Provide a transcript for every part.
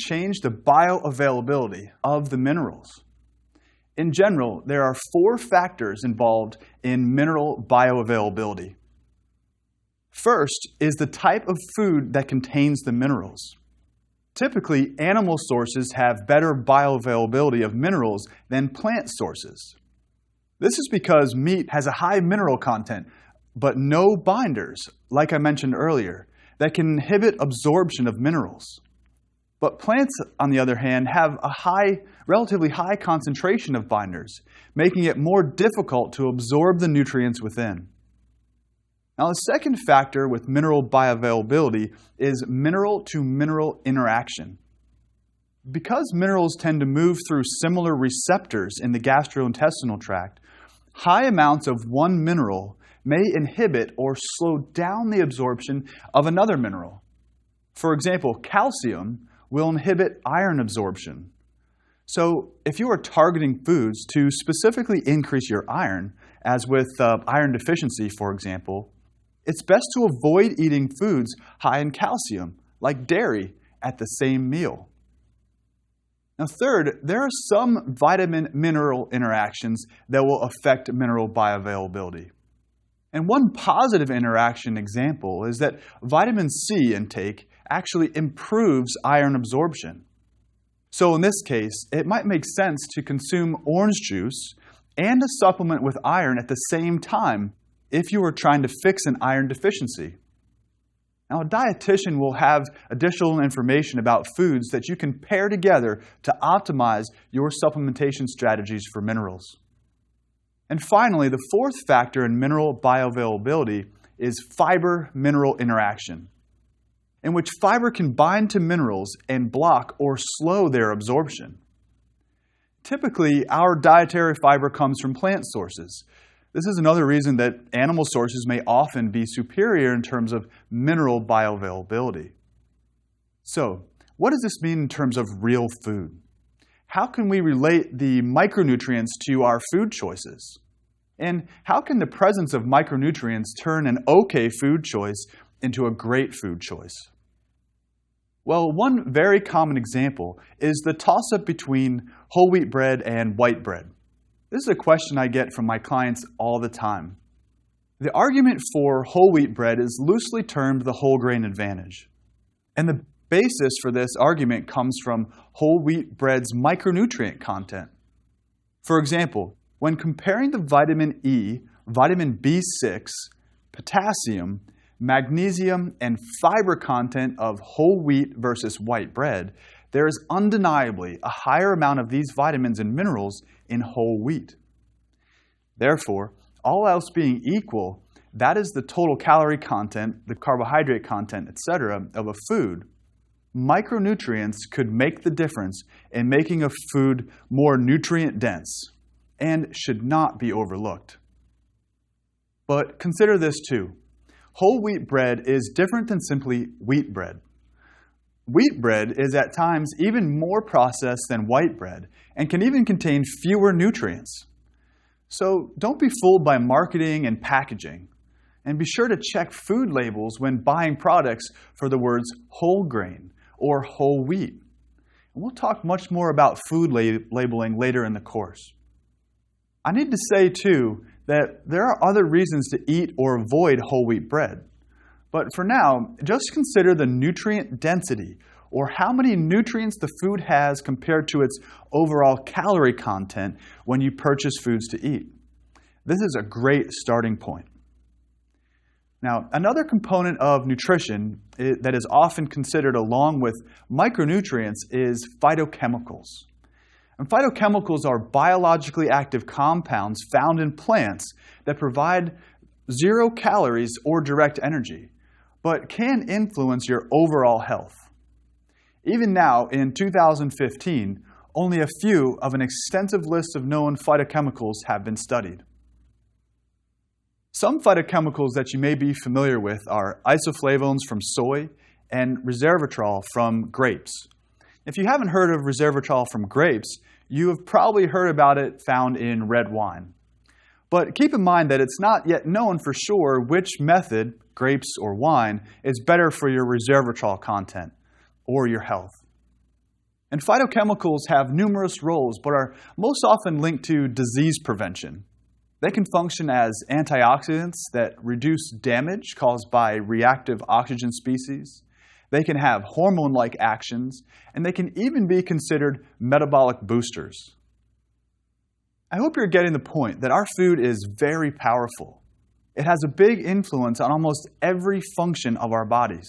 change the bioavailability of the minerals. In general, there are 4 factors involved in mineral bioavailability. First is the type of food that contains the minerals. Typically, animal sources have better bioavailability of minerals than plant sources. This is because meat has a high mineral content, but no binders, like I mentioned earlier, that can inhibit absorption of minerals. But plants, on the other hand, have a relatively high concentration of binders, making it more difficult to absorb the nutrients within. Now, the second factor with mineral bioavailability is mineral-to-mineral interaction. Because minerals tend to move through similar receptors in the gastrointestinal tract, high amounts of one mineral may inhibit or slow down the absorption of another mineral. For example, calcium will inhibit iron absorption. So, if you are targeting foods to specifically increase your iron, as with iron deficiency, for example, it's best to avoid eating foods high in calcium, like dairy, at the same meal. Now, third, there are some vitamin-mineral interactions that will affect mineral bioavailability. And one positive interaction example is that vitamin C intake actually improves iron absorption. So in this case, it might make sense to consume orange juice and a supplement with iron at the same time if you are trying to fix an iron deficiency. Now, a dietitian will have additional information about foods that you can pair together to optimize your supplementation strategies for minerals. And finally, the fourth factor in mineral bioavailability is fiber-mineral interaction, in which fiber can bind to minerals and block or slow their absorption. Typically, our dietary fiber comes from plant sources. This is another reason that animal sources may often be superior in terms of mineral bioavailability. So, what does this mean in terms of real food? How can we relate the micronutrients to our food choices? And how can the presence of micronutrients turn an okay food choice into a great food choice? Well, one very common example is the toss-up between whole wheat bread and white bread. This is a question I get from my clients all the time. The argument for whole wheat bread is loosely termed the whole grain advantage. And the basis for this argument comes from whole wheat bread's micronutrient content. For example, when comparing the vitamin E, vitamin B6, potassium, magnesium, and fiber content of whole wheat versus white bread, there is undeniably a higher amount of these vitamins and minerals in whole wheat. Therefore, all else being equal, that is the total calorie content, the carbohydrate content, etc., of a food. Micronutrients could make the difference in making a food more nutrient dense and should not be overlooked. But consider this too. Whole wheat bread is different than simply wheat bread. Wheat bread is at times even more processed than white bread and can even contain fewer nutrients. So don't be fooled by marketing and packaging. And be sure to check food labels when buying products for the words whole grain or whole wheat. And we'll talk much more about food labeling later in the course. I need to say too that there are other reasons to eat or avoid whole wheat bread. But for now, just consider the nutrient density, or how many nutrients the food has compared to its overall calorie content when you purchase foods to eat. This is a great starting point. Now, another component of nutrition that is often considered along with micronutrients is phytochemicals. And phytochemicals are biologically active compounds found in plants that provide 0 calories or direct energy, but can influence your overall health. Even now, in 2015, only a few of an extensive list of known phytochemicals have been studied. Some phytochemicals that you may be familiar with are isoflavones from soy and resveratrol from grapes. If you haven't heard of resveratrol from grapes, you have probably heard about it found in red wine. But keep in mind that it's not yet known for sure which method, grapes or wine, is better for your resveratrol content or your health. And phytochemicals have numerous roles, but are most often linked to disease prevention. They can function as antioxidants that reduce damage caused by reactive oxygen species. They can have hormone-like actions, and they can even be considered metabolic boosters. I hope you're getting the point that our food is very powerful. It has a big influence on almost every function of our bodies.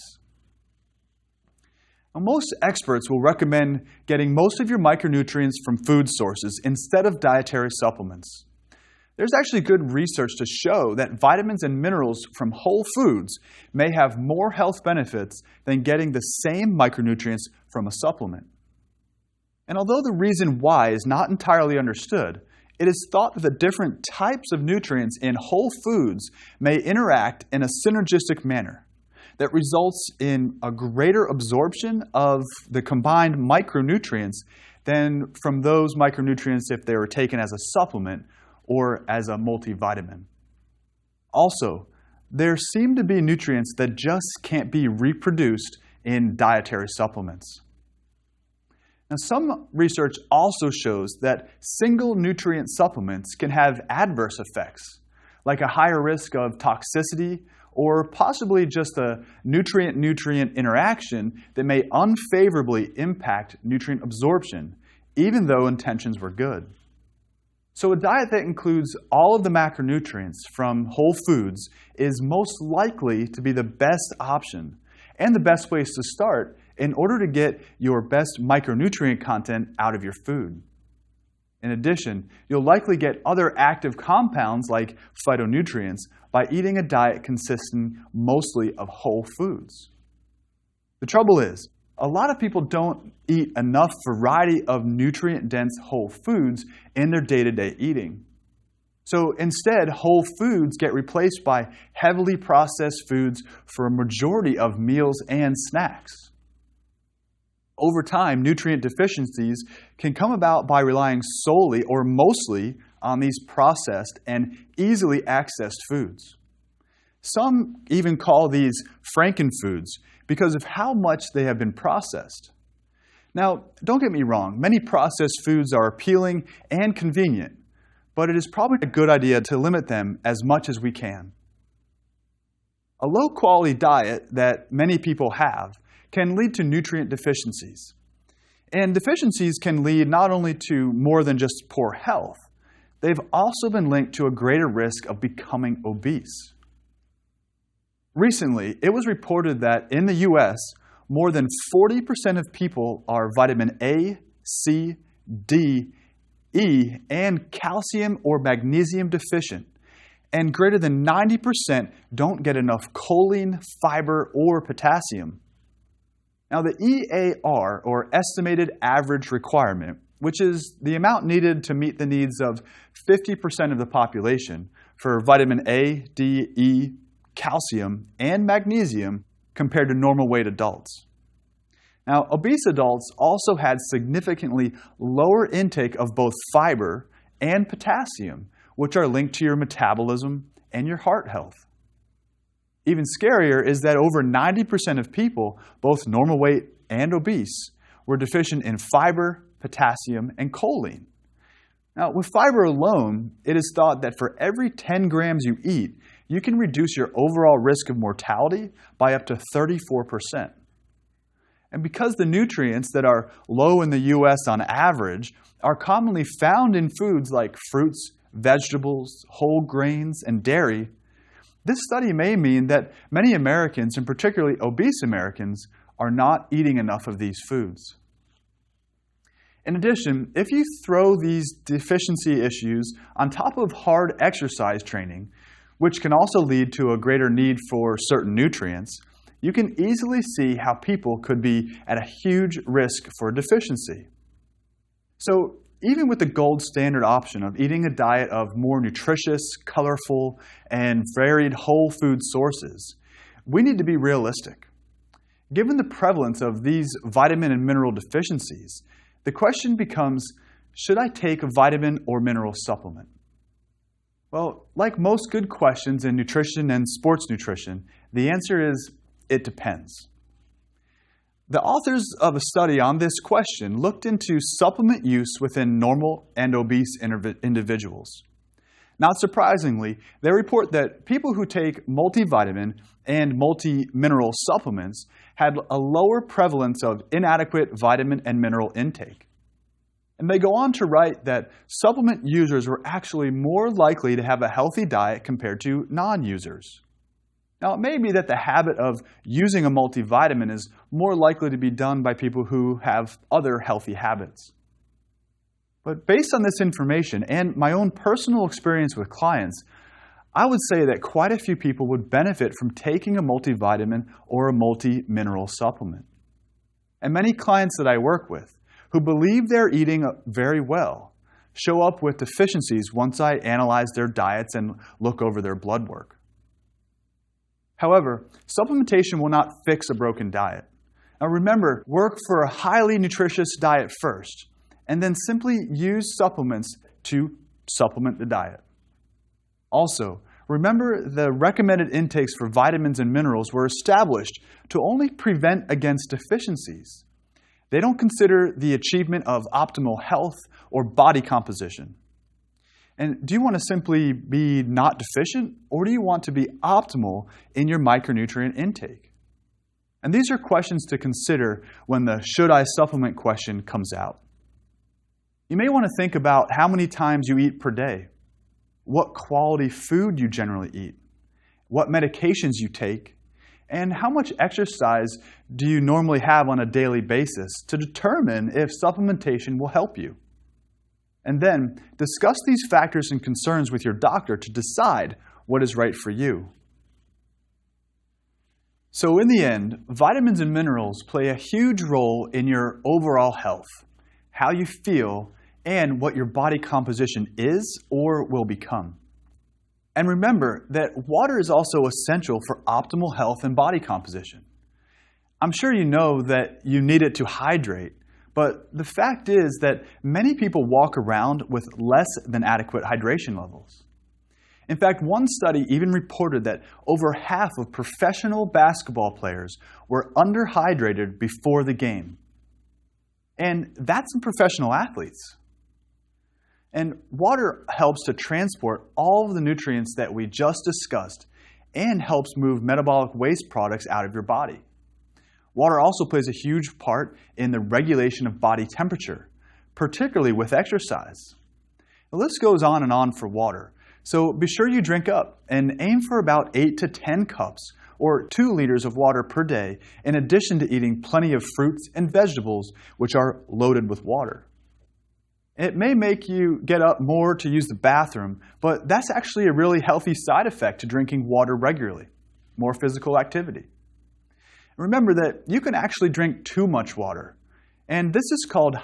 Now, most experts will recommend getting most of your micronutrients from food sources instead of dietary supplements. There's actually good research to show that vitamins and minerals from whole foods may have more health benefits than getting the same micronutrients from a supplement. And although the reason why is not entirely understood, it is thought that the different types of nutrients in whole foods may interact in a synergistic manner that results in a greater absorption of the combined micronutrients than from those micronutrients if they were taken as a supplement or as a multivitamin. Also, there seem to be nutrients that just can't be reproduced in dietary supplements. Now, some research also shows that single nutrient supplements can have adverse effects, like a higher risk of toxicity or possibly just a nutrient-nutrient interaction that may unfavorably impact nutrient absorption, even though intentions were good. So a diet that includes all of the macronutrients from whole foods is most likely to be the best option and the best place to start in order to get your best micronutrient content out of your food. In addition, you'll likely get other active compounds like phytonutrients by eating a diet consisting mostly of whole foods. The trouble is, a lot of people don't eat enough variety of nutrient-dense whole foods in their day-to-day eating. So instead, whole foods get replaced by heavily processed foods for a majority of meals and snacks. Over time, nutrient deficiencies can come about by relying solely or mostly on these processed and easily accessed foods. Some even call these frankenfoods because of how much they have been processed. Now, don't get me wrong, many processed foods are appealing and convenient, but it is probably a good idea to limit them as much as we can. A low-quality diet that many people have can lead to nutrient deficiencies. And deficiencies can lead not only to more than just poor health, they've also been linked to a greater risk of becoming obese. Recently, it was reported that in the U.S., more than 40% of people are vitamin A, C, D, E, and calcium or magnesium deficient, and greater than 90% don't get enough choline, fiber, or potassium. Now, the EAR, or Estimated Average Requirement, which is the amount needed to meet the needs of 50% of the population for vitamin A, D, E, calcium, and magnesium compared to normal weight adults. Now, obese adults also had significantly lower intake of both fiber and potassium, which are linked to your metabolism and your heart health. Even scarier is that over 90% of people, both normal weight and obese, were deficient in fiber, potassium, and choline. Now, with fiber alone, it is thought that for every 10 grams you eat, you can reduce your overall risk of mortality by up to 34%. And because the nutrients that are low in the U.S. on average are commonly found in foods like fruits, vegetables, whole grains, and dairy, this study may mean that many Americans, and particularly obese Americans, are not eating enough of these foods. In addition, if you throw these deficiency issues on top of hard exercise training, which can also lead to a greater need for certain nutrients, you can easily see how people could be at a huge risk for deficiency. So, even with the gold standard option of eating a diet of more nutritious, colorful, and varied whole food sources, we need to be realistic. Given the prevalence of these vitamin and mineral deficiencies, the question becomes, should I take a vitamin or mineral supplement? Well, like most good questions in nutrition and sports nutrition, the answer is, it depends. The authors of a study on this question looked into supplement use within normal and obese individuals. Not surprisingly, they report that people who take multivitamin and multi-mineral supplements had a lower prevalence of inadequate vitamin and mineral intake. And they go on to write that supplement users were actually more likely to have a healthy diet compared to non-users. Now, it may be that the habit of using a multivitamin is more likely to be done by people who have other healthy habits. But based on this information and my own personal experience with clients, I would say that quite a few people would benefit from taking a multivitamin or a multi-mineral supplement. And many clients that I work with who believe they're eating very well show up with deficiencies once I analyze their diets and look over their blood work. However, supplementation will not fix a broken diet. Now remember, work for a highly nutritious diet first, and then simply use supplements to supplement the diet. Also, remember the recommended intakes for vitamins and minerals were established to only prevent against deficiencies. They don't consider the achievement of optimal health or body composition. And do you want to simply be not deficient, or do you want to be optimal in your micronutrient intake? And these are questions to consider when the should I supplement question comes out. You may want to think about how many times you eat per day, what quality food you generally eat, what medications you take, and how much exercise do you normally have on a daily basis to determine if supplementation will help you. And then discuss these factors and concerns with your doctor to decide what is right for you. So in the end, vitamins and minerals play a huge role in your overall health, how you feel, and what your body composition is or will become. And remember that water is also essential for optimal health and body composition. I'm sure you know that you need it to hydrate, but the fact is that many people walk around with less than adequate hydration levels. In fact, one study even reported that over half of professional basketball players were underhydrated before the game. And that's in professional athletes. And water helps to transport all of the nutrients that we just discussed and helps move metabolic waste products out of your body. Water also plays a huge part in the regulation of body temperature, particularly with exercise. The list goes on and on for water, so be sure you drink up and aim for about 8 to 10 cups or 2 liters of water per day, in addition to eating plenty of fruits and vegetables, which are loaded with water. It may make you get up more to use the bathroom, but that's actually a really healthy side effect to drinking water regularly, more physical activity. Remember that you can actually drink too much water, and this is called